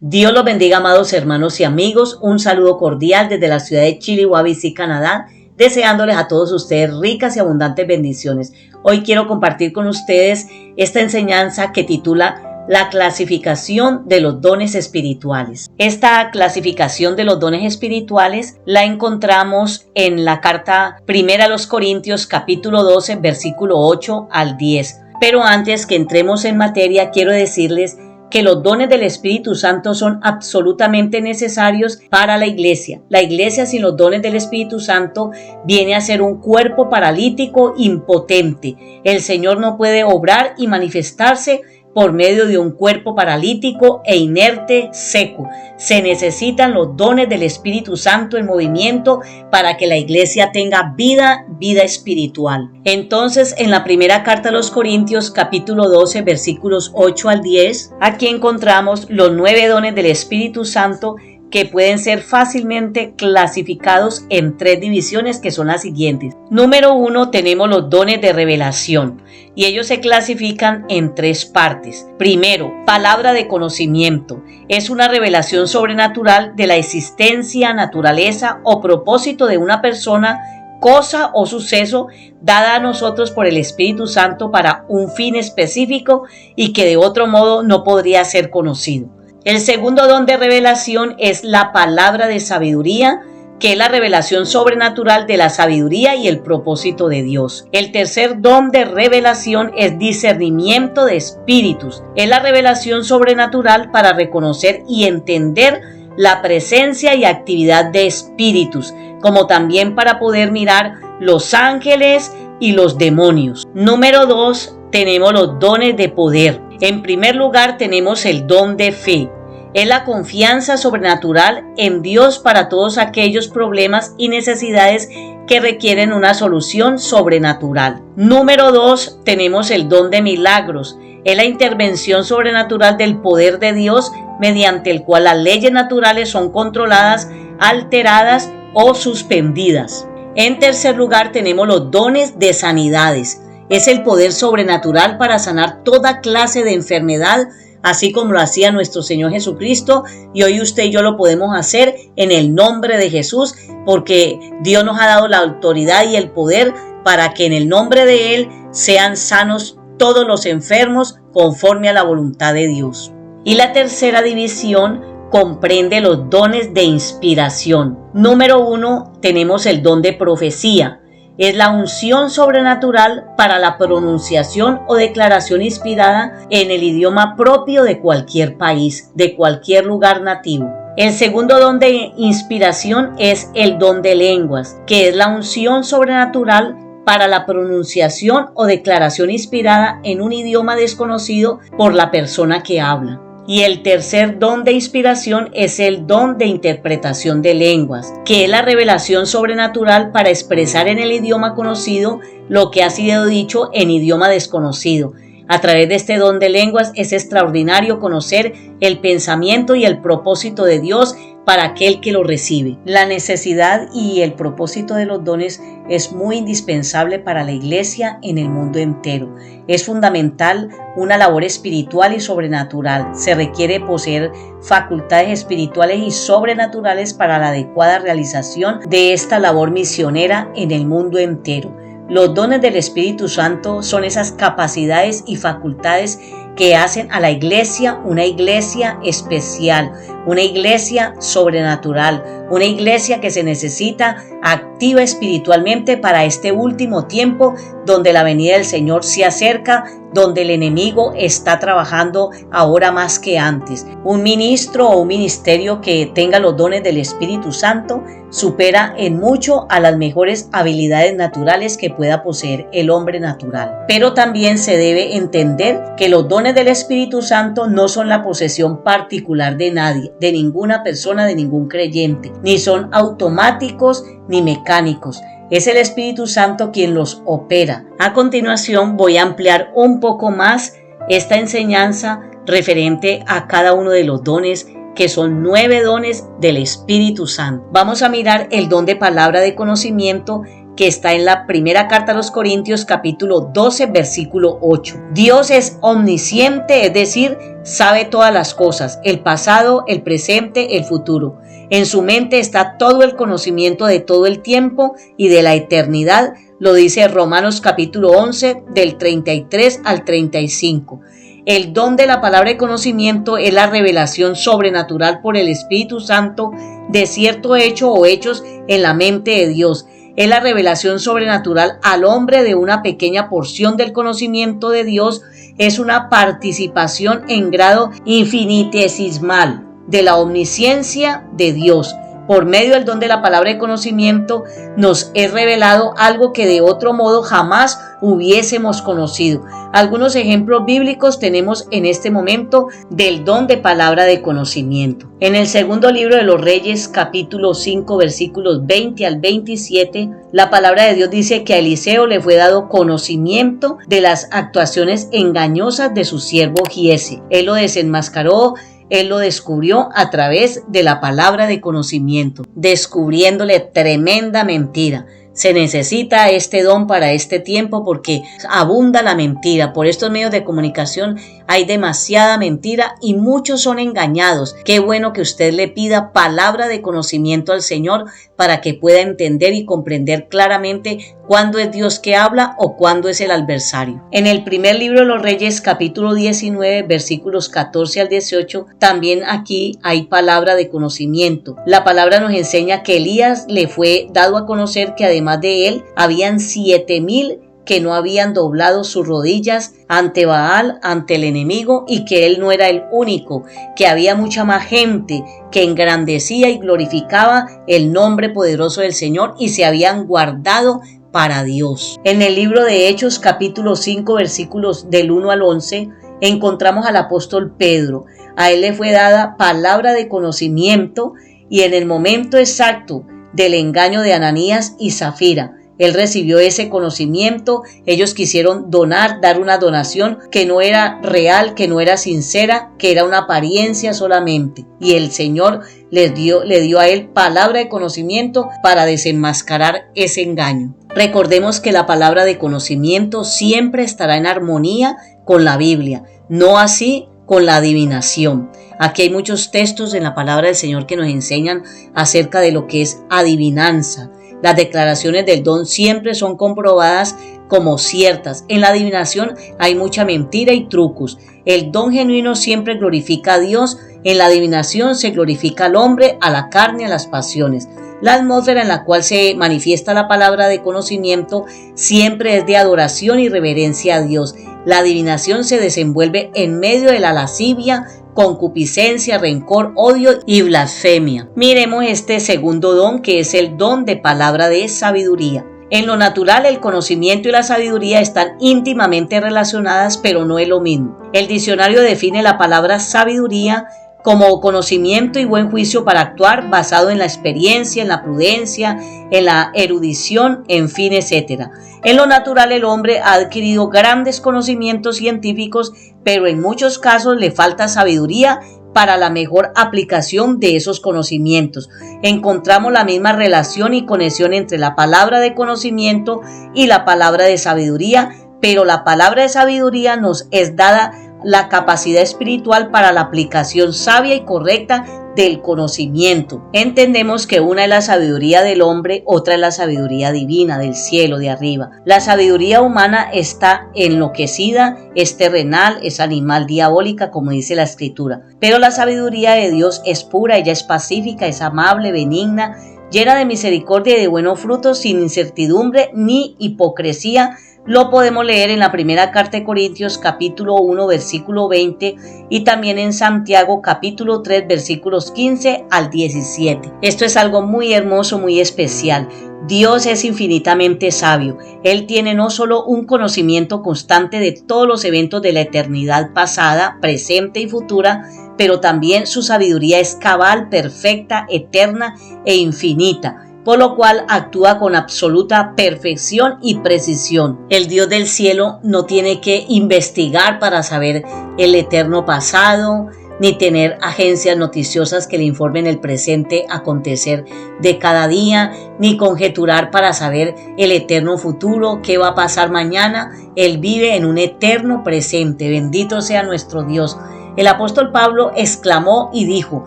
Dios los bendiga, amados hermanos y amigos. Un saludo cordial desde la ciudad de Chilihuahuicí, Canadá, deseándoles a todos ustedes ricas y abundantes bendiciones. Hoy quiero compartir con ustedes esta enseñanza que titula La clasificación de los dones espirituales. Esta clasificación de los dones espirituales la encontramos en la carta primera a los Corintios, capítulo 12, versículo 8 al 10. Pero antes que entremos en materia, quiero decirles que los dones del Espíritu Santo son absolutamente necesarios para la iglesia. La iglesia sin los dones del Espíritu Santo viene a ser un cuerpo paralítico impotente. El Señor no puede obrar y manifestarse por medio de un cuerpo paralítico e inerte, seco. Se necesitan los dones del Espíritu Santo en movimiento para que la iglesia tenga vida espiritual. Entonces, en la primera carta a los Corintios, capítulo 12, versículos 8 al 10, aquí encontramos los 9 dones del Espíritu Santo que pueden ser fácilmente clasificados en 3 divisiones, que son las siguientes. Número 1, tenemos los dones de revelación y ellos se clasifican en 3 partes. Primero, palabra de conocimiento. Es una revelación sobrenatural de la existencia, naturaleza o propósito de una persona, cosa o suceso dada a nosotros por el Espíritu Santo para un fin específico y que de otro modo no podría ser conocido. El segundo don de revelación es la palabra de sabiduría, que es la revelación sobrenatural de la sabiduría y el propósito de Dios. El tercer don de revelación es discernimiento de espíritus. Es la revelación sobrenatural para reconocer y entender la presencia y actividad de espíritus, como también para poder mirar los ángeles y los demonios. Número 2, tenemos los dones de poder. En primer lugar, tenemos el don de fe. Es la confianza sobrenatural en Dios para todos aquellos problemas y necesidades que requieren una solución sobrenatural. Número 2, tenemos el don de milagros. Es la intervención sobrenatural del poder de Dios mediante el cual las leyes naturales son controladas, alteradas o suspendidas. En tercer lugar, tenemos los dones de sanidades. Es el poder sobrenatural para sanar toda clase de enfermedad, así como lo hacía nuestro Señor Jesucristo, y hoy usted y yo lo podemos hacer en el nombre de Jesús, porque Dios nos ha dado la autoridad y el poder para que en el nombre de Él sean sanos todos los enfermos conforme a la voluntad de Dios. Y la tercera división comprende los dones de inspiración. Número 1, tenemos el don de profecía. Es la unción sobrenatural para la pronunciación o declaración inspirada en el idioma propio de cualquier país, de cualquier lugar nativo. El segundo don de inspiración es el don de lenguas, que es la unción sobrenatural para la pronunciación o declaración inspirada en un idioma desconocido por la persona que habla. Y el tercer don de inspiración es el don de interpretación de lenguas, que es la revelación sobrenatural para expresar en el idioma conocido lo que ha sido dicho en idioma desconocido. A través de este don de lenguas es extraordinario conocer el pensamiento y el propósito de Dios para aquel que lo recibe. La necesidad y el propósito de los dones es muy indispensable para la iglesia en el mundo entero. Es fundamental una labor espiritual y sobrenatural. Se requiere poseer facultades espirituales y sobrenaturales para la adecuada realización de esta labor misionera en el mundo entero. Los dones del Espíritu Santo son esas capacidades y facultades que hacen a la iglesia una iglesia especial, una iglesia sobrenatural, una iglesia que se necesita activa espiritualmente para este último tiempo donde la venida del Señor se acerca, donde el enemigo está trabajando ahora más que antes. Un ministro o un ministerio que tenga los dones del Espíritu Santo supera en mucho a las mejores habilidades naturales que pueda poseer el hombre natural. Pero también se debe entender que los dones del Espíritu Santo no son la posesión particular de nadie, de ninguna persona, de ningún creyente, ni son automáticos ni mecánicos. Es el Espíritu Santo quien los opera. A continuación voy a ampliar un poco más esta enseñanza referente a cada uno de los dones, que son 9 dones del Espíritu Santo. Vamos a mirar el don de palabra de conocimiento, que está en la primera carta a los Corintios, capítulo 12, versículo 8. Dios es omnisciente, es decir, sabe todas las cosas, el pasado, el presente, el futuro. En su mente está todo el conocimiento de todo el tiempo y de la eternidad, lo dice Romanos capítulo 11, del 33 al 35. El don de la palabra de conocimiento es la revelación sobrenatural por el Espíritu Santo de cierto hecho o hechos en la mente de Dios. Es la revelación sobrenatural al hombre de una pequeña porción del conocimiento de Dios. Es una participación en grado infinitesimal de la omnisciencia de Dios. Por medio del don de la palabra de conocimiento nos es revelado algo que de otro modo jamás hubiésemos conocido. Algunos ejemplos bíblicos tenemos en este momento del don de palabra de conocimiento. En el segundo libro de los Reyes, capítulo 5, versículos 20 al 27, la palabra de Dios dice que a Eliseo le fue dado conocimiento de las actuaciones engañosas de su siervo Giezi. Él lo desenmascaró. Él lo descubrió a través de la palabra de conocimiento, descubriéndole tremenda mentira. Se necesita este don para este tiempo porque abunda la mentira. Por estos medios de comunicación hay demasiada mentira y muchos son engañados. Qué bueno que usted le pida palabra de conocimiento al Señor para que pueda entender y comprender claramente cuándo es Dios que habla o cuándo es el adversario. En el primer libro de los Reyes, capítulo 19, versículos 14 al 18, también aquí hay palabra de conocimiento. La palabra nos enseña que Elías le fue dado a conocer que además de él habían 7,000 que no habían doblado sus rodillas ante Baal, ante el enemigo, y que él no era el único, que había mucha más gente que engrandecía y glorificaba el nombre poderoso del Señor y se habían guardado para Dios. En el libro de Hechos, capítulo 5, versículos del 1 al 11, encontramos al apóstol Pedro. A él le fue dada palabra de conocimiento y en el momento exacto del engaño de Ananías y Zafira, él recibió ese conocimiento. Ellos quisieron dar una donación que no era real, que no era sincera, que era una apariencia solamente. Y el Señor le dio a él palabra de conocimiento para desenmascarar ese engaño. Recordemos que la palabra de conocimiento siempre estará en armonía con la Biblia, no así con la adivinación. Aquí hay muchos textos en la palabra del Señor que nos enseñan acerca de lo que es adivinanza. Las declaraciones del don siempre son comprobadas como ciertas. En la adivinación hay mucha mentira y trucos. El don genuino siempre glorifica a Dios. En la adivinación se glorifica al hombre, a la carne, a las pasiones. La atmósfera en la cual se manifiesta la palabra de conocimiento siempre es de adoración y reverencia a Dios. La adivinación se desenvuelve en medio de la lascivia, concupiscencia, rencor, odio y blasfemia. Miremos este segundo don, que es el don de palabra de sabiduría. En lo natural, el conocimiento y la sabiduría están íntimamente relacionadas, pero no es lo mismo. El diccionario define la palabra sabiduría como conocimiento y buen juicio para actuar basado en la experiencia, en la prudencia, en la erudición, en fin, etc. En lo natural, el hombre ha adquirido grandes conocimientos científicos, pero en muchos casos le falta sabiduría para la mejor aplicación de esos conocimientos. Encontramos la misma relación y conexión entre la palabra de conocimiento y la palabra de sabiduría, pero la palabra de sabiduría nos es dada la capacidad espiritual para la aplicación sabia y correcta del conocimiento. Entendemos que una es la sabiduría del hombre, otra es la sabiduría divina del cielo de arriba. La sabiduría humana está enloquecida, es terrenal, es animal, diabólica, como dice la Escritura. Pero la sabiduría de Dios es pura, ella es pacífica, es amable, benigna, llena de misericordia y de buenos frutos, sin incertidumbre ni hipocresía. Lo podemos leer en la primera carta de Corintios, capítulo 1, versículo 20, y también en Santiago, capítulo 3, versículos 15 al 17. Esto es algo muy hermoso, muy especial. Dios es infinitamente sabio. Él tiene no solo un conocimiento constante de todos los eventos de la eternidad pasada, presente y futura, pero también su sabiduría es cabal, perfecta, eterna e infinita, por lo cual actúa con absoluta perfección y precisión. El Dios del cielo no tiene que investigar para saber el eterno pasado, ni tener agencias noticiosas que le informen el presente acontecer de cada día, ni conjeturar para saber el eterno futuro, qué va a pasar mañana. Él vive en un eterno presente. Bendito sea nuestro Dios. El apóstol Pablo exclamó y dijo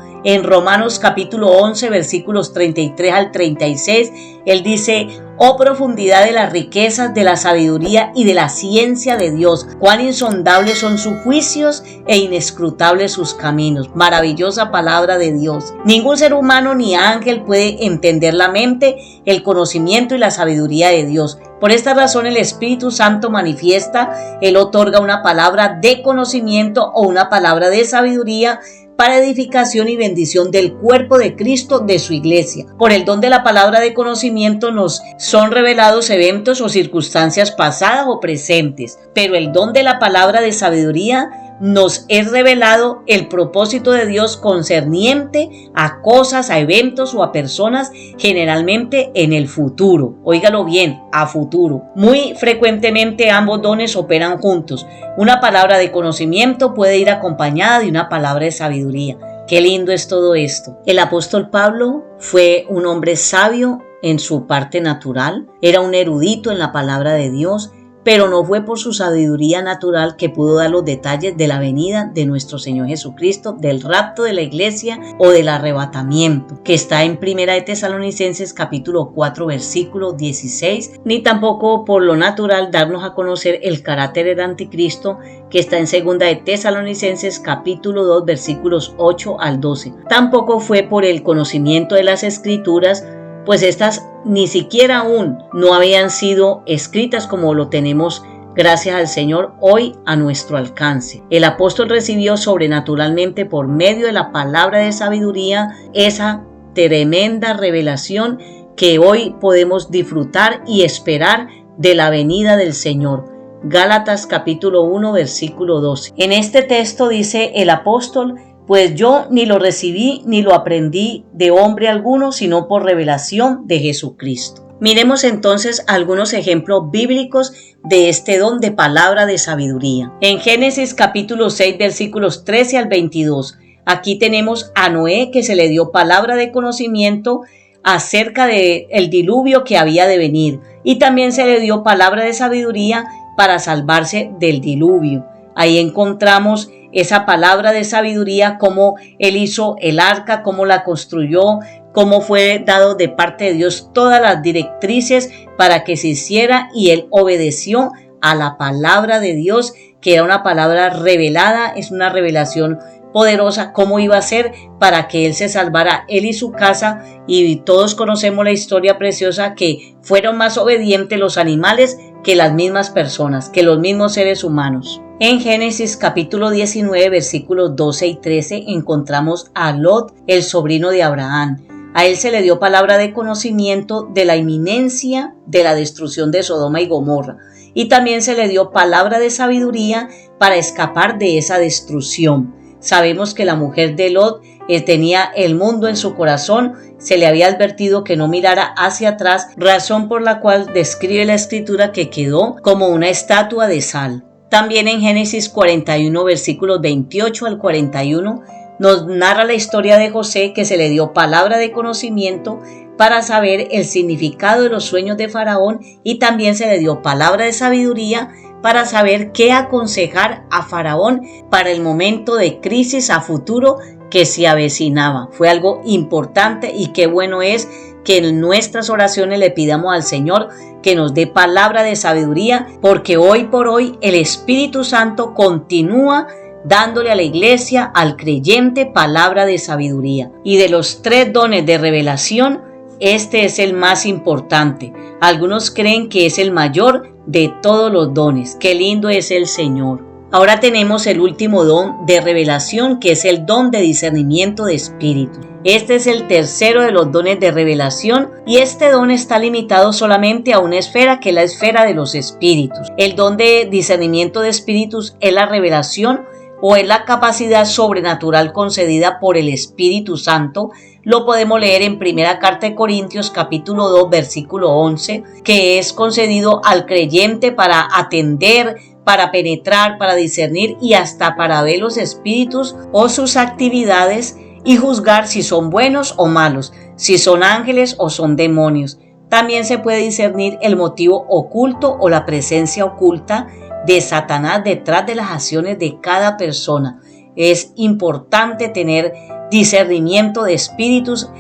en Romanos capítulo 11 versículos 33 al 36, él dice: oh profundidad de las riquezas, de la sabiduría y de la ciencia de Dios, cuán insondables son sus juicios e inescrutables sus caminos. Maravillosa palabra de Dios. Ningún ser humano ni ángel puede entender la mente, el conocimiento y la sabiduría de Dios. Por esta razón el Espíritu Santo manifiesta, Él otorga una palabra de conocimiento o una palabra de sabiduría para edificación y bendición del cuerpo de Cristo, de su iglesia. Por el don de la palabra de conocimiento nos son revelados eventos o circunstancias pasadas o presentes, pero el don de la palabra de sabiduría nos es revelado el propósito de Dios concerniente a cosas, a eventos o a personas, generalmente en el futuro. Óigalo bien, a futuro. Muy frecuentemente ambos dones operan juntos. Una palabra de conocimiento puede ir acompañada de una palabra de sabiduría. Qué lindo es todo esto. El apóstol Pablo fue un hombre sabio en su parte natural, era un erudito en la palabra de Dios, pero no fue por su sabiduría natural que pudo dar los detalles de la venida de nuestro Señor Jesucristo, del rapto de la iglesia o del arrebatamiento, que está en Primera de Tesalonicenses capítulo 4 versículo 16, ni tampoco por lo natural darnos a conocer el carácter del anticristo, que está en Segunda de Tesalonicenses capítulo 2 versículos 8 al 12. Tampoco fue por el conocimiento de las Escrituras, pues estas ni siquiera aún no habían sido escritas como lo tenemos, gracias al Señor, hoy a nuestro alcance. El apóstol recibió sobrenaturalmente por medio de la palabra de sabiduría esa tremenda revelación que hoy podemos disfrutar y esperar de la venida del Señor. Gálatas capítulo 1 versículo 12. En este texto dice el apóstol: pues yo ni lo recibí ni lo aprendí de hombre alguno, sino por revelación de Jesucristo. Miremos entonces algunos ejemplos bíblicos de este don de palabra de sabiduría. En Génesis capítulo 6 versículos 13 al 22, aquí tenemos a Noé, que se le dio palabra de conocimiento acerca del diluvio que había de venir, y también se le dio palabra de sabiduría para salvarse del diluvio. Ahí encontramos esa palabra de sabiduría, cómo él hizo el arca, cómo la construyó, cómo fue dado de parte de Dios todas las directrices para que se hiciera, y él obedeció a la palabra de Dios, que era una palabra revelada, es una revelación poderosa, cómo iba a ser para que él se salvara, él y su casa. Y todos conocemos la historia preciosa, que fueron más obedientes los animales que las mismas personas, que los mismos seres humanos. En Génesis capítulo 19 versículos 12 y 13 encontramos a Lot, el sobrino de Abraham. A él se le dio palabra de conocimiento de la inminencia de la destrucción de Sodoma y Gomorra, y también se le dio palabra de sabiduría para escapar de esa destrucción. Sabemos que la mujer de Lot tenía el mundo en su corazón, se le había advertido que no mirara hacia atrás, razón por la cual describe la escritura que quedó como una estatua de sal. También en Génesis 41 versículos 28 al 41 nos narra la historia de José, que se le dio palabra de conocimiento para saber el significado de los sueños de Faraón, y también se le dio palabra de sabiduría para saber qué aconsejar a Faraón para el momento de crisis a futuro que se avecinaba. Fue algo importante, y qué bueno es que en nuestras oraciones le pidamos al Señor que nos dé palabra de sabiduría, porque hoy por hoy el Espíritu Santo continúa dándole a la iglesia, al creyente, palabra de sabiduría. Y de los 3 dones de revelación, este es el más importante. Algunos creen que es el mayor de todos los dones. Qué lindo es el Señor. Ahora tenemos el último don de revelación, que es el don de discernimiento de espíritus. Este es el tercero de los dones de revelación, y este don está limitado solamente a una esfera, que es la esfera de los espíritus. El don de discernimiento de espíritus es la revelación o es la capacidad sobrenatural concedida por el Espíritu Santo. Lo podemos leer en Primera Carta de Corintios capítulo 2 versículo 11, que es concedido al creyente para atender, para penetrar, para discernir y hasta para ver los espíritus o sus actividades y juzgar si son buenos o malos, si son ángeles o son demonios. También se puede discernir el motivo oculto o la presencia oculta de Satanás detrás de las acciones de cada persona. Es importante tener discernimiento de espíritus.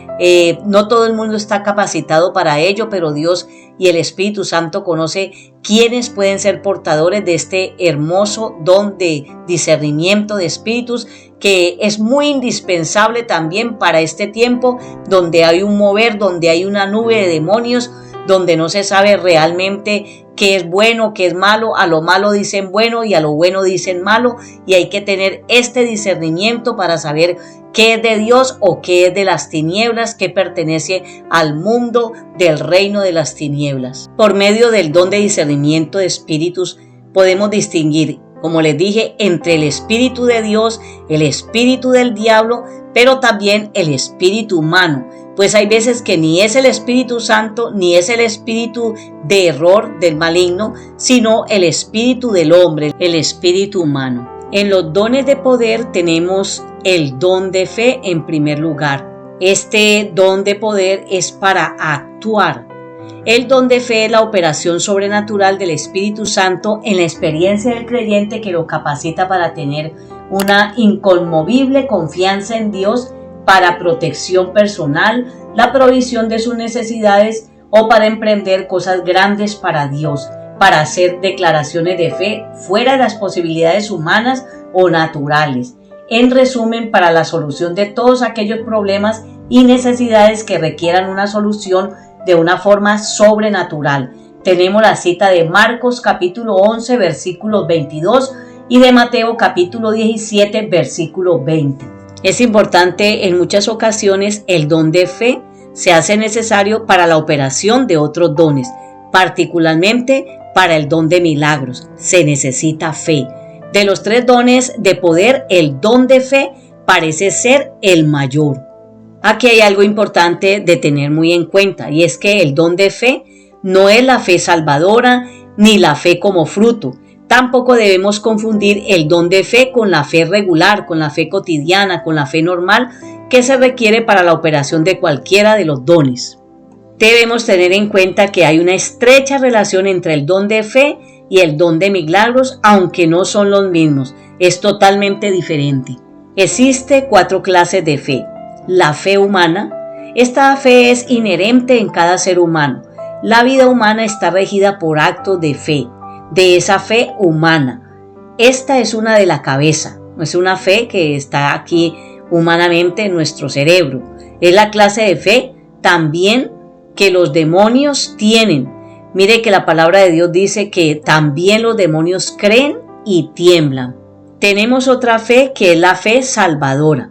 No todo el mundo está capacitado para ello, pero Dios y el Espíritu Santo conoce quiénes pueden ser portadores de este hermoso don de discernimiento de espíritus, que es muy indispensable también para este tiempo donde hay un mover, donde hay una nube de demonios, donde no se sabe realmente qué es bueno, qué es malo. A lo malo dicen bueno y a lo bueno dicen malo, y hay que tener este discernimiento para saber qué es de Dios o qué es de las tinieblas, qué pertenece al mundo del reino de las tinieblas. Por medio del don de discernimiento de espíritus podemos distinguir, como les dije, entre el espíritu de Dios, el espíritu del diablo, pero también el espíritu humano. Pues hay veces que ni es el Espíritu Santo, ni es el espíritu de error del maligno, sino el espíritu del hombre, el espíritu humano. En los dones de poder tenemos el don de fe en primer lugar. Este don de poder es para actuar. El don de fe es la operación sobrenatural del Espíritu Santo en la experiencia del creyente, que lo capacita para tener una inconmovible confianza en Dios, para protección personal, la provisión de sus necesidades o para emprender cosas grandes para Dios, para hacer declaraciones de fe fuera de las posibilidades humanas o naturales. En resumen, para la solución de todos aquellos problemas y necesidades que requieran una solución de una forma sobrenatural. Tenemos la cita de Marcos capítulo 11 versículo 22 y de Mateo capítulo 17 versículo 20. Es importante, en muchas ocasiones el don de fe se hace necesario para la operación de otros dones, particularmente para el don de milagros. Se necesita fe. De los tres dones de poder, el don de fe parece ser el mayor. Aquí hay algo importante de tener muy en cuenta, y es que el don de fe no es la fe salvadora ni la fe como fruto. Tampoco debemos confundir el don de fe con la fe regular, con la fe cotidiana, con la fe normal que se requiere para la operación de cualquiera de los dones. Debemos tener en cuenta que hay una estrecha relación entre el don de fe y el don de milagros, aunque no son los mismos. Es totalmente diferente. Existe 4 clases de fe. La fe humana. Esta fe es inherente en cada ser humano. La vida humana está regida por actos de fe, de esa fe humana. Esta es una de la cabeza, es una fe que está aquí humanamente en nuestro cerebro. Es la clase de fe también que los demonios tienen. Mire que la palabra de Dios dice que también los demonios creen y tiemblan. Tenemos otra fe que es la fe salvadora.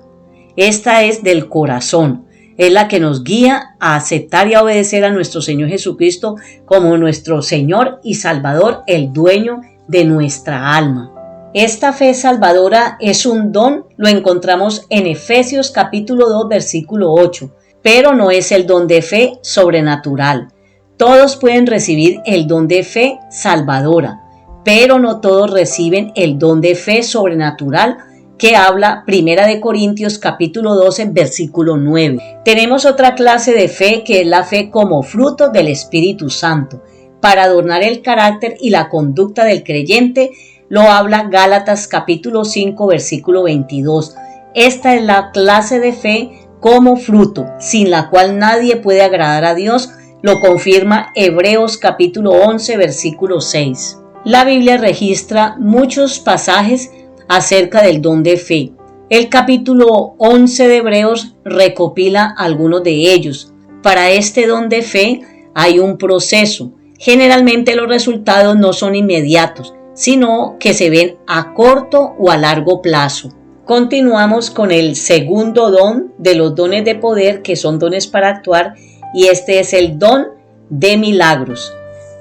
Esta es del corazón. Es la que nos guía a aceptar y a obedecer a nuestro Señor Jesucristo como nuestro Señor y Salvador, el dueño de nuestra alma. Esta fe salvadora es un don, lo encontramos en Efesios capítulo 2 versículo 8, pero no es el don de fe sobrenatural. Todos pueden recibir el don de fe salvadora, pero no todos reciben el don de fe sobrenatural que habla 1 Corintios capítulo 12 versículo 9. Tenemos otra clase de fe que es la fe como fruto del Espíritu Santo. Para adornar el carácter y la conducta del creyente lo habla Gálatas capítulo 5 versículo 22. Esta es la clase de fe como fruto, sin la cual nadie puede agradar a Dios. Lo confirma Hebreos capítulo 11 versículo 6. La Biblia registra muchos pasajes acerca del don de fe. El capítulo 11 de Hebreos recopila algunos de ellos. Para este don de fe hay un proceso. Generalmente los resultados no son inmediatos, sino que se ven a corto o a largo plazo. Continuamos con el segundo don de los dones de poder, que son dones para actuar, y este es el don de milagros.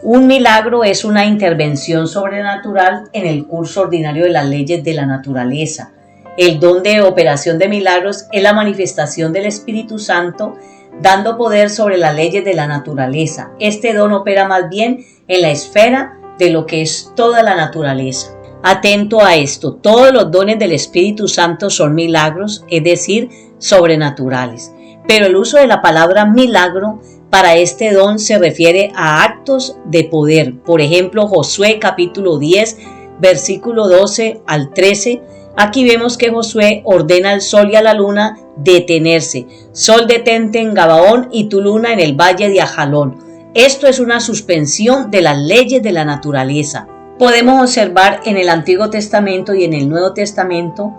Un milagro es una intervención sobrenatural en el curso ordinario de las leyes de la naturaleza. El don de operación de milagros es la manifestación del Espíritu Santo dando poder sobre las leyes de la naturaleza. Este don opera más bien en la esfera de lo que es toda la naturaleza. Atento a esto, todos los dones del Espíritu Santo son milagros, es decir, sobrenaturales. Pero el uso de la palabra milagro para este don se refiere a actos de poder. Por ejemplo, Josué capítulo 10, versículo 12 al 13. Aquí vemos que Josué ordena al sol y a la luna detenerse. Sol, detente en Gabaón y tu luna en el valle de Ajalón. Esto es una suspensión de las leyes de la naturaleza. Podemos observar en el Antiguo Testamento y en el Nuevo Testamento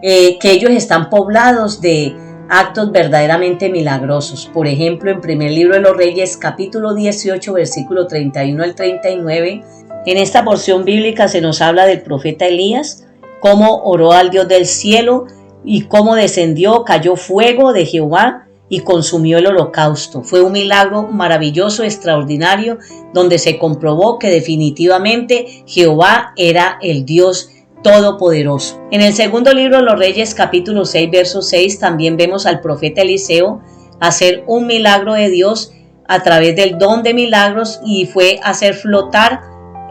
que ellos están poblados de actos verdaderamente milagrosos. Por ejemplo, en primer libro de los Reyes, capítulo 18, versículo 31 al 39, en esta porción bíblica se nos habla del profeta Elías, cómo oró al Dios del cielo y cómo descendió, cayó fuego de Jehová y consumió el holocausto. Fue un milagro maravilloso, extraordinario, donde se comprobó que definitivamente Jehová era el Dios todopoderoso. En el segundo libro de los Reyes, capítulo 6, verso 6, también vemos al profeta Eliseo hacer un milagro de Dios a través del don de milagros, y fue hacer flotar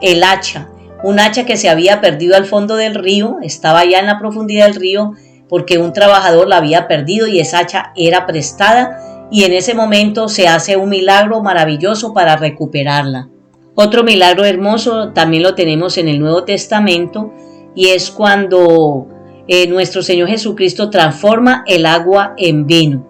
el hacha, un hacha que se había perdido al fondo del río, estaba allá en la profundidad del río, porque un trabajador la había perdido y esa hacha era prestada, y en ese momento se hace un milagro maravilloso para recuperarla. Otro milagro hermoso también lo tenemos en el Nuevo Testamento, y es cuando nuestro Señor Jesucristo transforma el agua en vino.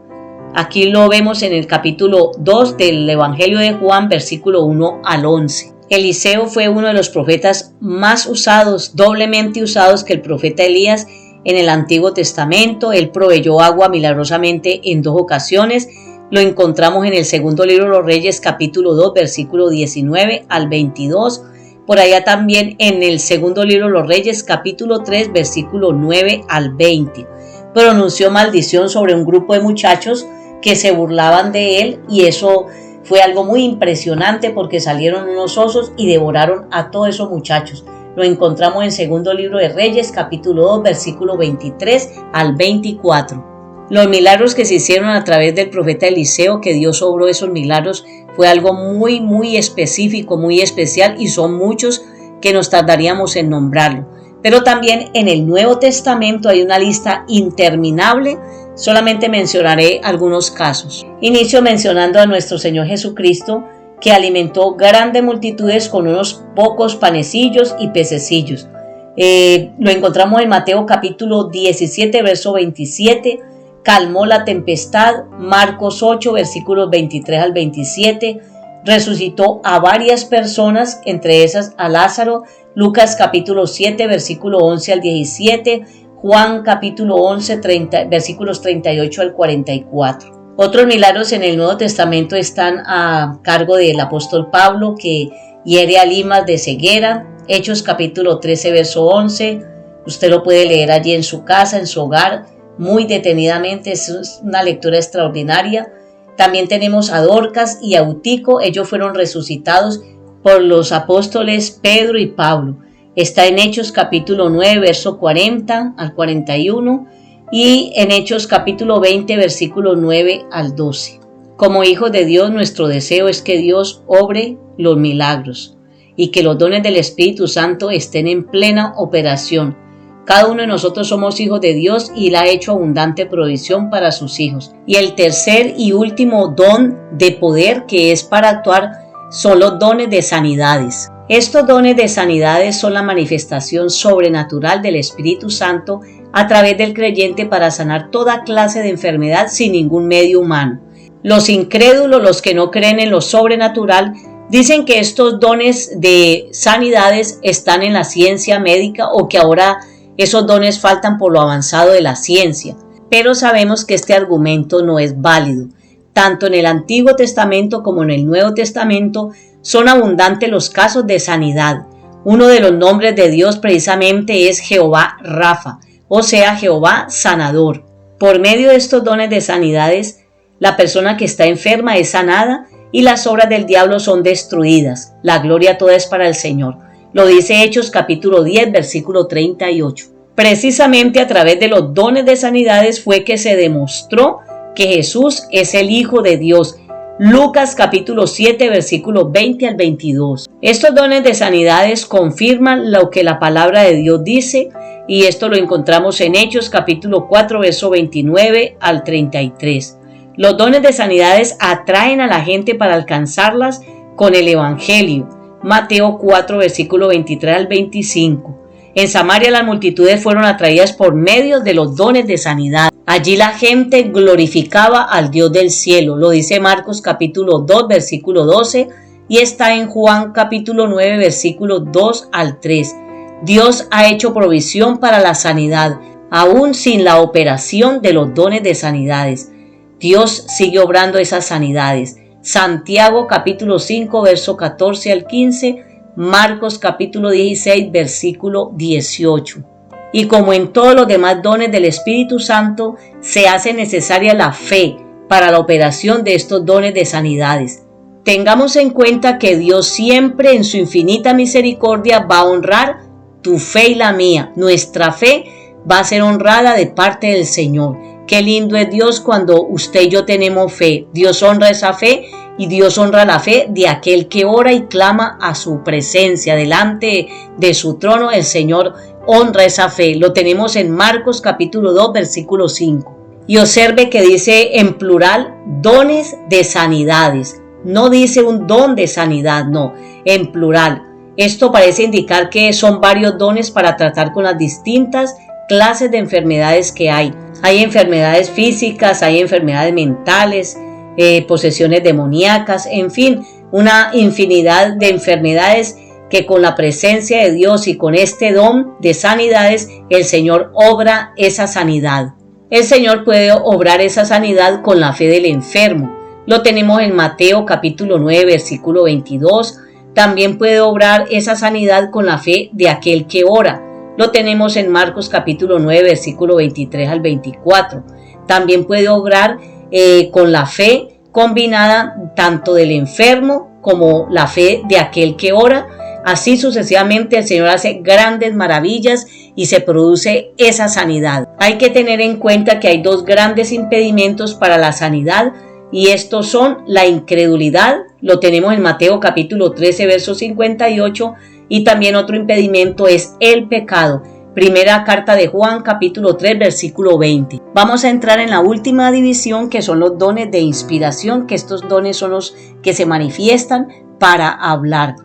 Aquí lo vemos en el capítulo 2 del Evangelio de Juan, versículo 1 al 11. Eliseo fue uno de los profetas más usados, doblemente usados que el profeta Elías en el Antiguo Testamento. Él proveyó agua milagrosamente en 2 ocasiones. Lo encontramos en el segundo libro de los Reyes, capítulo 2, versículo 19 al 22. Por allá también en el segundo libro de los Reyes, capítulo 3, versículo 9 al 20. Pronunció maldición sobre un grupo de muchachos que se burlaban de él, y eso fue algo muy impresionante porque salieron unos osos y devoraron a todos esos muchachos. Lo encontramos en segundo libro de Reyes, capítulo 2, versículo 23 al 24. Los milagros que se hicieron a través del profeta Eliseo, que Dios obró esos milagros, fue algo muy específico, muy especial, y son muchos que nos tardaríamos en nombrarlo. Pero también en el Nuevo Testamento hay una lista interminable, solamente mencionaré algunos casos. Inicio mencionando a nuestro Señor Jesucristo, que alimentó grandes multitudes con unos pocos panecillos y pececillos. Lo encontramos en Mateo capítulo 17, verso 27, calmó la tempestad, Marcos 8, versículos 23 al 27, resucitó a varias personas, entre esas a Lázaro, Lucas capítulo 7, versículo 11 al 17, Juan capítulo 11, versículos 38 al 44. Otros milagros en el Nuevo Testamento están a cargo del apóstol Pablo, que hiere a Limas de ceguera, Hechos capítulo 13, verso 11, usted lo puede leer allí en su casa, en su hogar, muy detenidamente, es una lectura extraordinaria. También tenemos a Dorcas y a Eutico, ellos fueron resucitados por los apóstoles Pedro y Pablo. Está en Hechos capítulo 9, verso 40 al 41 y en Hechos capítulo 20, versículo 9 al 12. Como hijos de Dios, nuestro deseo es que Dios obre los milagros y que los dones del Espíritu Santo estén en plena operación. Cada uno de nosotros somos hijos de Dios y Él ha hecho abundante provisión para sus hijos. Y el tercer y último don de poder que es para actuar son los dones de sanidades. Estos dones de sanidades son la manifestación sobrenatural del Espíritu Santo a través del creyente para sanar toda clase de enfermedad sin ningún medio humano. Los incrédulos, los que no creen en lo sobrenatural, dicen que estos dones de sanidades están en la ciencia médica o que ahora esos dones faltan por lo avanzado de la ciencia, pero sabemos que este argumento no es válido. Tanto en el Antiguo Testamento como en el Nuevo Testamento son abundantes los casos de sanidad. Uno de los nombres de Dios precisamente es Jehová Rafa, o sea, Jehová sanador. Por medio de estos dones de sanidades, la persona que está enferma es sanada y las obras del diablo son destruidas. La gloria toda es para el Señor. Lo dice Hechos capítulo 10, versículo 38. Precisamente a través de los dones de sanidades fue que se demostró que Jesús es el Hijo de Dios Lucas capítulo 7 versículos 20 al 22. Estos dones de sanidades confirman lo que la palabra de Dios dice, y esto lo encontramos en Hechos capítulo 4 verso 29 al 33. Los dones de sanidades atraen a la gente para alcanzarlas con el evangelio. Mateo 4 versículo 23 al 25. En Samaria las multitudes fueron atraídas por medio de los dones de sanidad. Allí la gente glorificaba al Dios del cielo. Lo dice Marcos capítulo 2 versículo 12 y está en Juan capítulo 9 versículos 2 al 3. Dios ha hecho provisión para la sanidad, aún sin la operación de los dones de sanidades. Dios sigue obrando esas sanidades. Santiago capítulo 5 verso 14 al 15, Marcos capítulo 16 versículo 18. Y como en todos los demás dones del Espíritu Santo, se hace necesaria la fe para la operación de estos dones de sanidades. Tengamos en cuenta que Dios siempre en su infinita misericordia va a honrar tu fe y la mía. Nuestra fe va a ser honrada de parte del Señor. Qué lindo es Dios cuando usted y yo tenemos fe. Dios honra esa fe y Dios honra la fe de aquel que ora y clama a su presencia. Delante de su trono el Señor honra esa fe. Lo tenemos en Marcos capítulo 2 versículo 5. Y observe que dice en plural dones de sanidades. No dice un don de sanidad, no, en plural. Esto parece indicar que son varios dones para tratar con las distintas clases de enfermedades que hay. Hay enfermedades físicas, hay enfermedades mentales, posesiones demoníacas, en fin, una infinidad de enfermedades que con la presencia de Dios y con este don de sanidades, el Señor obra esa sanidad. El Señor puede obrar esa sanidad con la fe del enfermo. Lo tenemos en Mateo capítulo 9 versículo 22. También puede obrar esa sanidad con la fe de aquel que ora. Lo tenemos en Marcos capítulo 9 versículo 23 al 24. También puede obrar con la fe combinada tanto del enfermo como la fe de aquel que ora. Así sucesivamente el Señor hace grandes maravillas y se produce esa sanidad. Hay que tener en cuenta que hay dos grandes impedimentos para la sanidad y estos son la incredulidad. Lo tenemos en Mateo capítulo 13 verso 58 y también otro impedimento es el pecado. Primera carta de Juan capítulo 3 versículo 20. Vamos a entrar en la última división que son los dones de inspiración, que estos dones son los que se manifiestan para hablar.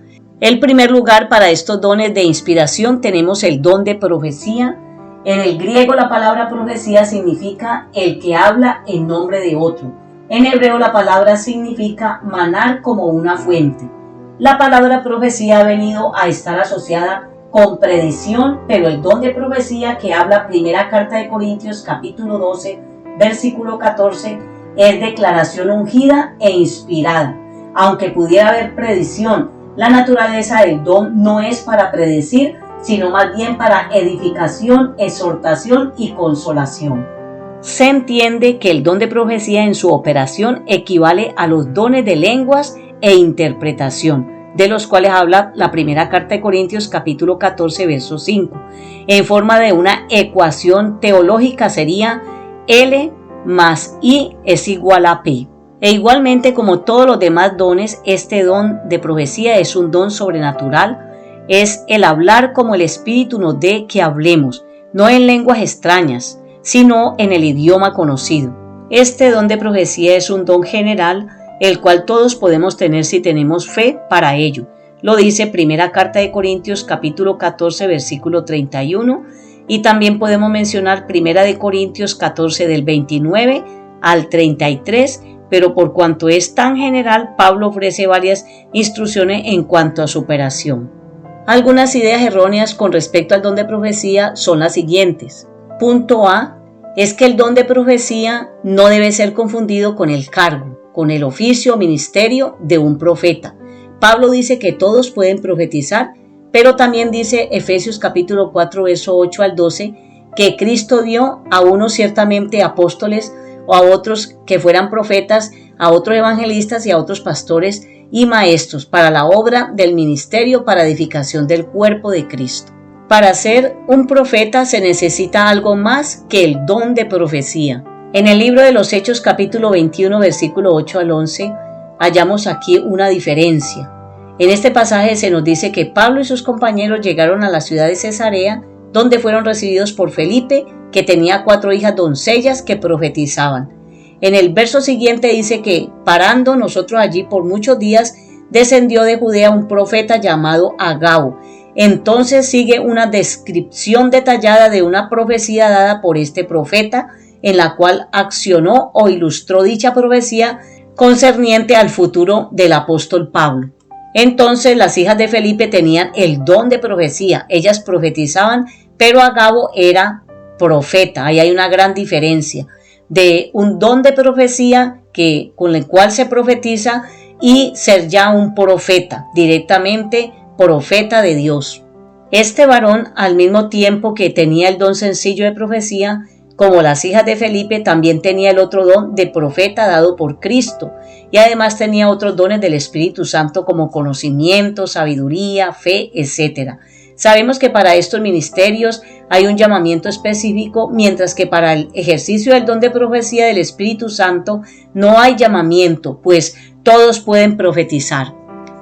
En primer lugar, para estos dones de inspiración tenemos el don de profecía. En el griego la palabra profecía significa el que habla en nombre de otro. En hebreo la palabra significa manar como una fuente. La palabra profecía ha venido a estar asociada con predicción, pero el don de profecía que habla primera carta de Corintios capítulo 12 versículo 14 es declaración ungida e inspirada. Aunque pudiera haber predicción, la naturaleza del don no es para predecir, sino más bien para edificación, exhortación y consolación. Se entiende que el don de profecía en su operación equivale a los dones de lenguas e interpretación, de los cuales habla la primera carta de Corintios capítulo 14 verso 5. En forma de una ecuación teológica sería L más I es igual a P. E igualmente como todos los demás dones, este don de profecía es un don sobrenatural, es el hablar como el Espíritu nos dé que hablemos, no en lenguas extrañas, sino en el idioma conocido. Este don de profecía es un don general, el cual todos podemos tener si tenemos fe para ello. Lo dice primera carta de Corintios capítulo 14 versículo 31 y también podemos mencionar primera de Corintios 14 del 29 al 33, pero por cuanto es tan general, Pablo ofrece varias instrucciones en cuanto a su operación. Algunas ideas erróneas con respecto al don de profecía son las siguientes. Punto A es que el don de profecía no debe ser confundido con el cargo, con el oficio o ministerio de un profeta. Pablo dice que todos pueden profetizar, pero también dice Efesios capítulo 4 verso 8 al 12 que Cristo dio a unos ciertamente apóstoles o a otros que fueran profetas, a otros evangelistas y a otros pastores y maestros para la obra del ministerio para edificación del cuerpo de Cristo. Para ser un profeta se necesita algo más que el don de profecía. En el libro de los Hechos capítulo 21 versículo 8 al 11 hallamos aquí una diferencia. En este pasaje se nos dice que Pablo y sus compañeros llegaron a la ciudad de Cesarea, donde fueron recibidos por Felipe, que tenía 4 hijas doncellas que profetizaban. En el verso siguiente dice que, parando nosotros allí por muchos días, descendió de Judea un profeta llamado Agabo. Entonces sigue una descripción detallada de una profecía dada por este profeta, en la cual accionó o ilustró dicha profecía concerniente al futuro del apóstol Pablo. Entonces las hijas de Felipe tenían el don de profecía, ellas profetizaban, pero Agabo era profeta. Ahí hay una gran diferencia de un don de profecía con el cual se profetiza y ser ya un profeta, directamente profeta de Dios. Este varón, al mismo tiempo que tenía el don sencillo de profecía, como las hijas de Felipe, también tenía el otro don de profeta dado por Cristo, y además tenía otros dones del Espíritu Santo como conocimiento, sabiduría, fe, etc. Sabemos que para estos ministerios hay un llamamiento específico, mientras que para el ejercicio del don de profecía del Espíritu Santo no hay llamamiento, pues todos pueden profetizar.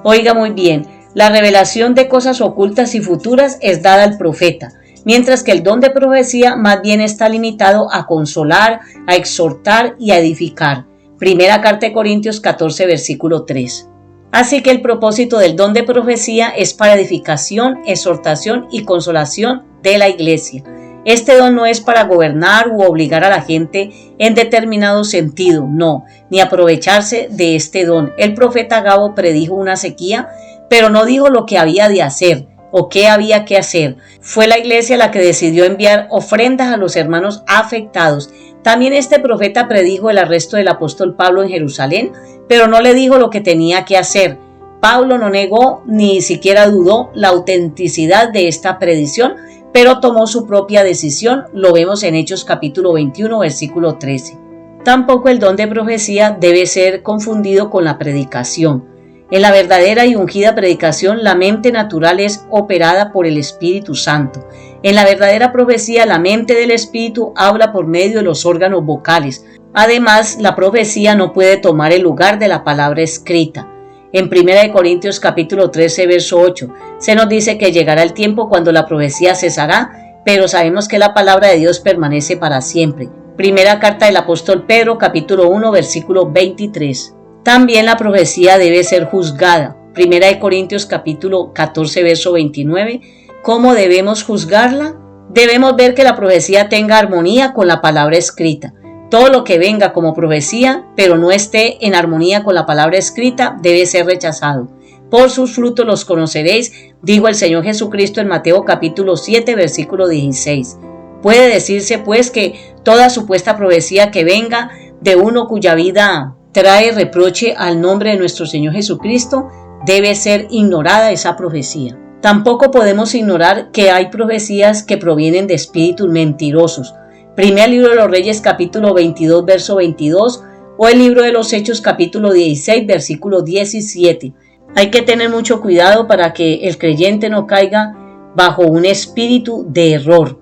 Oiga muy bien, la revelación de cosas ocultas y futuras es dada al profeta, mientras que el don de profecía más bien está limitado a consolar, a exhortar y a edificar. Primera carta de Corintios 14, versículo 3. Así que el propósito del don de profecía es para edificación, exhortación y consolación de la iglesia. Este don no es para gobernar u obligar a la gente en determinado sentido, no, ni aprovecharse de este don. El profeta Agabo predijo una sequía, pero no dijo lo que había de hacer o qué había que hacer. Fue la iglesia la que decidió enviar ofrendas a los hermanos afectados. También este profeta predijo el arresto del apóstol Pablo en Jerusalén, pero no le dijo lo que tenía que hacer. Pablo no negó ni siquiera dudó la autenticidad de esta predicción, pero tomó su propia decisión. Lo vemos en Hechos capítulo 21, versículo 13. Tampoco el don de profecía debe ser confundido con la predicación. En la verdadera y ungida predicación, la mente natural es operada por el Espíritu Santo. En la verdadera profecía, la mente del Espíritu habla por medio de los órganos vocales. Además, la profecía no puede tomar el lugar de la palabra escrita. En 1 Corintios capítulo 13, verso 8, se nos dice que llegará el tiempo cuando la profecía cesará, pero sabemos que la palabra de Dios permanece para siempre. Primera carta del apóstol Pedro, capítulo 1, versículo 23. También la profecía debe ser juzgada. 1 Corintios capítulo 14, verso 29. ¿Cómo debemos juzgarla? Debemos ver que la profecía tenga armonía con la palabra escrita. Todo lo que venga como profecía, pero no esté en armonía con la palabra escrita, debe ser rechazado. Por sus frutos los conoceréis, dijo el Señor Jesucristo en Mateo capítulo 7, versículo 16. Puede decirse pues que toda supuesta profecía que venga de uno cuya vida trae reproche al nombre de nuestro Señor Jesucristo, debe ser ignorada esa profecía. Tampoco podemos ignorar que hay profecías que provienen de espíritus mentirosos. Primer libro de los Reyes capítulo 22 verso 22 o el libro de los Hechos capítulo 16 versículo 17. Hay que tener mucho cuidado para que el creyente no caiga bajo un espíritu de error.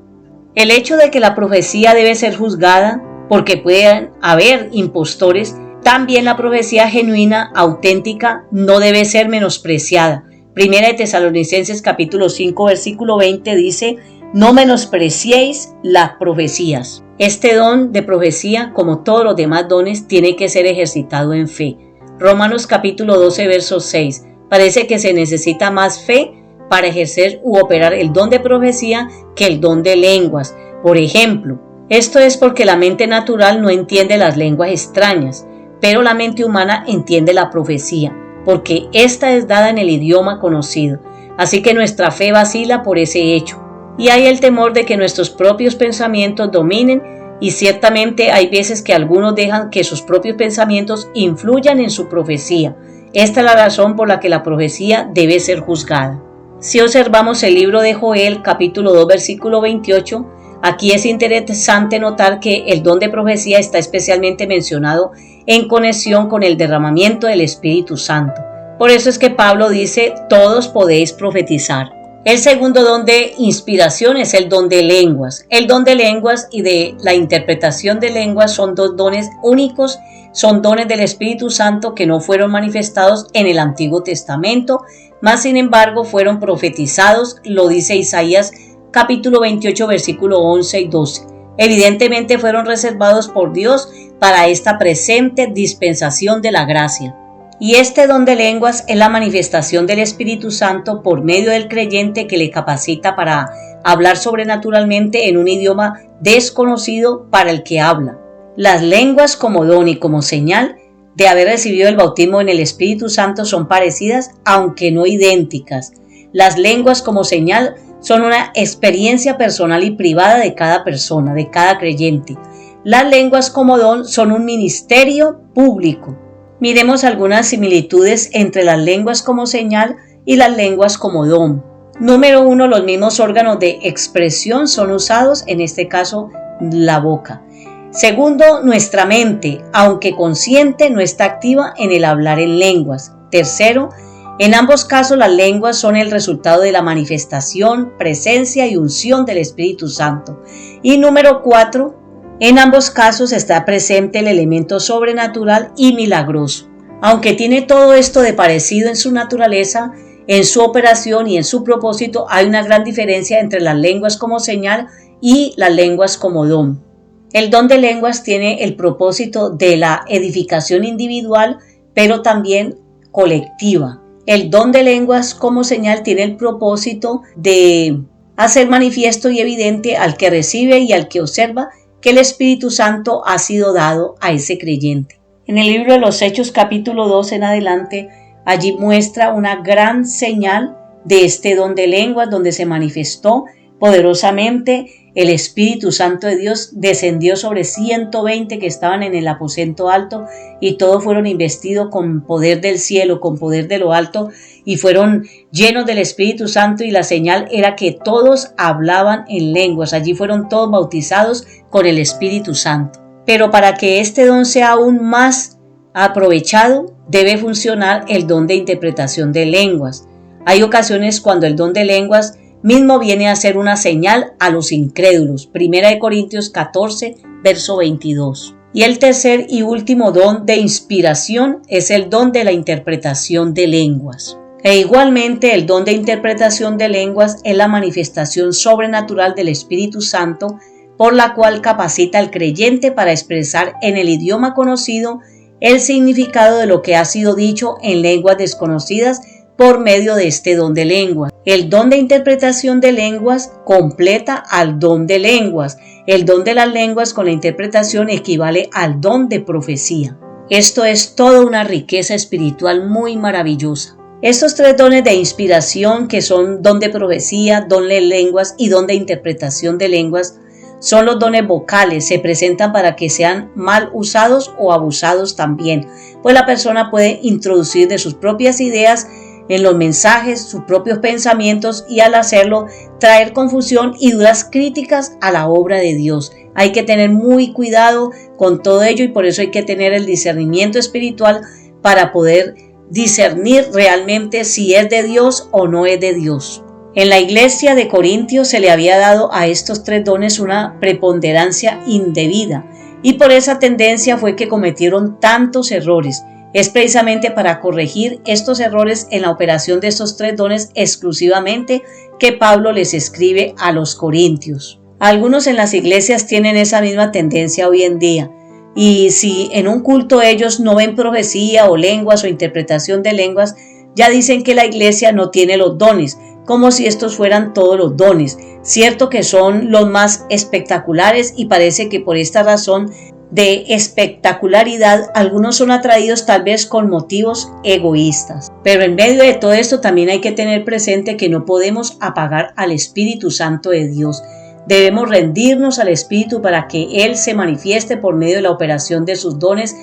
El hecho de que la profecía debe ser juzgada porque pueden haber impostores, también la profecía genuina, auténtica, no debe ser menospreciada. Primera de Tesalonicenses capítulo 5 versículo 20 dice: no menospreciéis las profecías. Este don de profecía, como todos los demás dones, tiene que ser ejercitado en fe. Romanos capítulo 12 verso 6. Parece que se necesita más fe para ejercer u operar el don de profecía que el don de lenguas. Por ejemplo, esto es porque la mente natural no entiende las lenguas extrañas, pero la mente humana entiende la profecía, porque esta es dada en el idioma conocido. Así que nuestra fe vacila por ese hecho. Y hay el temor de que nuestros propios pensamientos dominen, y ciertamente hay veces que algunos dejan que sus propios pensamientos influyan en su profecía. Esta es la razón por la que la profecía debe ser juzgada. Si observamos el libro de Joel, capítulo 2, versículo 28, aquí es interesante notar que el don de profecía está especialmente mencionado en conexión con el derramamiento del Espíritu Santo. Por eso es que Pablo dice: todos podéis profetizar. El segundo don de inspiración es el don de lenguas. El don de lenguas y de la interpretación de lenguas son dos dones únicos, son dones del Espíritu Santo que no fueron manifestados en el Antiguo Testamento, mas sin embargo fueron profetizados, lo dice Isaías capítulo 28 versículo 11 y 12. Evidentemente fueron reservados por Dios para esta presente dispensación de la gracia. Y este don de lenguas es la manifestación del Espíritu Santo por medio del creyente que le capacita para hablar sobrenaturalmente en un idioma desconocido para el que habla. Las lenguas como don y como señal de haber recibido el bautismo en el Espíritu Santo son parecidas, aunque no idénticas. Las lenguas como señal son una experiencia personal y privada de cada persona, de cada creyente. Las lenguas como don son un ministerio público. Miremos algunas similitudes entre las lenguas como señal y las lenguas como don. Número 1, los mismos órganos de expresión son usados, en este caso la boca. Segundo, nuestra mente, aunque consciente, no está activa en el hablar en lenguas. Tercero, en ambos casos las lenguas son el resultado de la manifestación, presencia y unción del Espíritu Santo. Y número 4, en ambos casos está presente el elemento sobrenatural y milagroso. Aunque tiene todo esto de parecido en su naturaleza, en su operación y en su propósito, hay una gran diferencia entre las lenguas como señal y las lenguas como don. El don de lenguas tiene el propósito de la edificación individual, pero también colectiva. El don de lenguas como señal tiene el propósito de hacer manifiesto y evidente al que recibe y al que observa que el Espíritu Santo ha sido dado a ese creyente. En el libro de los Hechos capítulo 2 en adelante, allí muestra una gran señal de este don de lenguas donde se manifestó poderosamente el Espíritu Santo de Dios, descendió sobre 120 que estaban en el aposento alto y todos fueron investidos con poder del cielo, con poder de lo alto y fueron llenos del Espíritu Santo y la señal era que todos hablaban en lenguas. Allí fueron todos bautizados con el Espíritu Santo. Pero para que este don sea aún más aprovechado, debe funcionar el don de interpretación de lenguas. Hay ocasiones cuando el don de lenguas mismo viene a ser una señal a los incrédulos. 1 Corintios 14, verso 22. Y el tercer y último don de inspiración es el don de la interpretación de lenguas. E igualmente el don de interpretación de lenguas es la manifestación sobrenatural del Espíritu Santo por la cual capacita al creyente para expresar en el idioma conocido el significado de lo que ha sido dicho en lenguas desconocidas por medio de este don de lenguas. El don de interpretación de lenguas completa al don de lenguas. El don de las lenguas con la interpretación equivale al don de profecía. Esto es toda una riqueza espiritual muy maravillosa. Estos tres dones de inspiración, que son don de profecía, don de lenguas y don de interpretación de lenguas, son los dones vocales, se presentan para que sean mal usados o abusados también, pues la persona puede introducir de sus propias ideas en los mensajes, sus propios pensamientos y al hacerlo traer confusión y duras críticas a la obra de Dios. Hay que tener muy cuidado con todo ello y por eso hay que tener el discernimiento espiritual para poder discernir realmente si es de Dios o no es de Dios. En la iglesia de Corintios se le había dado a estos tres dones una preponderancia indebida y por esa tendencia fue que cometieron tantos errores. Es precisamente para corregir estos errores en la operación de estos tres dones exclusivamente que Pablo les escribe a los corintios. Algunos en las iglesias tienen esa misma tendencia hoy en día y si en un culto ellos no ven profecía o lenguas o interpretación de lenguas, ya dicen que la iglesia no tiene los dones, como si estos fueran todos los dones. Cierto que son los más espectaculares y parece que por esta razón de espectacularidad algunos son atraídos tal vez con motivos egoístas. Pero en medio de todo esto también hay que tener presente que no podemos apagar al Espíritu Santo de Dios. Debemos rendirnos al Espíritu para que Él se manifieste por medio de la operación de sus dones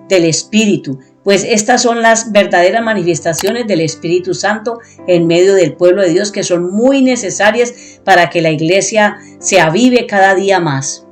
del Espíritu, pues estas son las verdaderas manifestaciones del Espíritu Santo en medio del pueblo de Dios que son muy necesarias para que la iglesia se avive cada día más.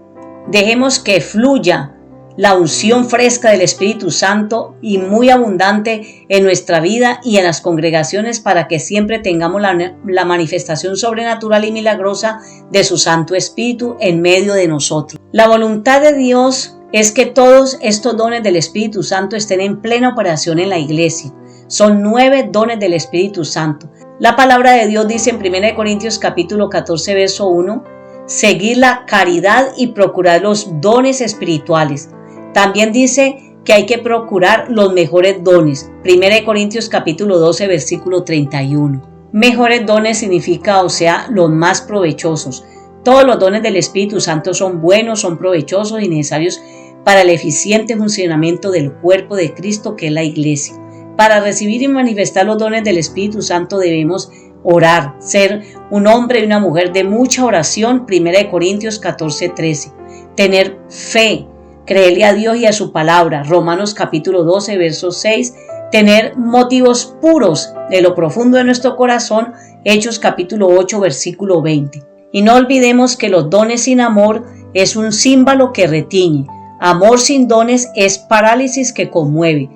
Dejemos que fluya la unción fresca del Espíritu Santo y muy abundante en nuestra vida y en las congregaciones para que siempre tengamos la manifestación sobrenatural y milagrosa de su Santo Espíritu en medio de nosotros. La voluntad de Dios es que todos estos dones del Espíritu Santo estén en plena operación en la iglesia. Son 9 dones del Espíritu Santo. La palabra de Dios dice en 1 Corintios capítulo 14 verso 1, seguir la caridad y procurar los dones espirituales. También dice que hay que procurar los mejores dones. 1 Corintios capítulo 12 versículo 31. Mejores dones significa, o sea, los más provechosos. Todos los dones del Espíritu Santo son buenos, son provechosos y necesarios para el eficiente funcionamiento del cuerpo de Cristo que es la iglesia. Para recibir y manifestar los dones del Espíritu Santo debemos orar, ser un hombre y una mujer de mucha oración. 1 Corintios 14, 13. Tener fe, creerle a Dios y a su palabra. Romanos capítulo 12, verso 6. Tener motivos puros de lo profundo de nuestro corazón. Hechos capítulo 8, versículo 20. Y no olvidemos que los dones sin amor es un címbalo que retiñe. Amor sin dones es parálisis que conmueve.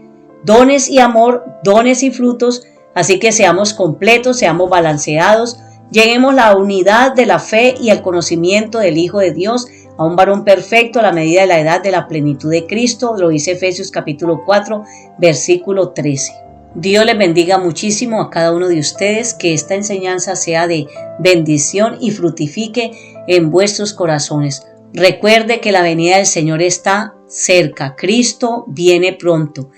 Dones y amor, dones y frutos. Así que seamos completos, seamos balanceados. Lleguemos a la unidad de la fe y al conocimiento del Hijo de Dios, a un varón perfecto a la medida de la edad de la plenitud de Cristo, lo dice Efesios capítulo 4, versículo 13. Dios les bendiga muchísimo a cada uno de ustedes, que esta enseñanza sea de bendición y fructifique en vuestros corazones. Recuerde que la venida del Señor está cerca, Cristo viene pronto.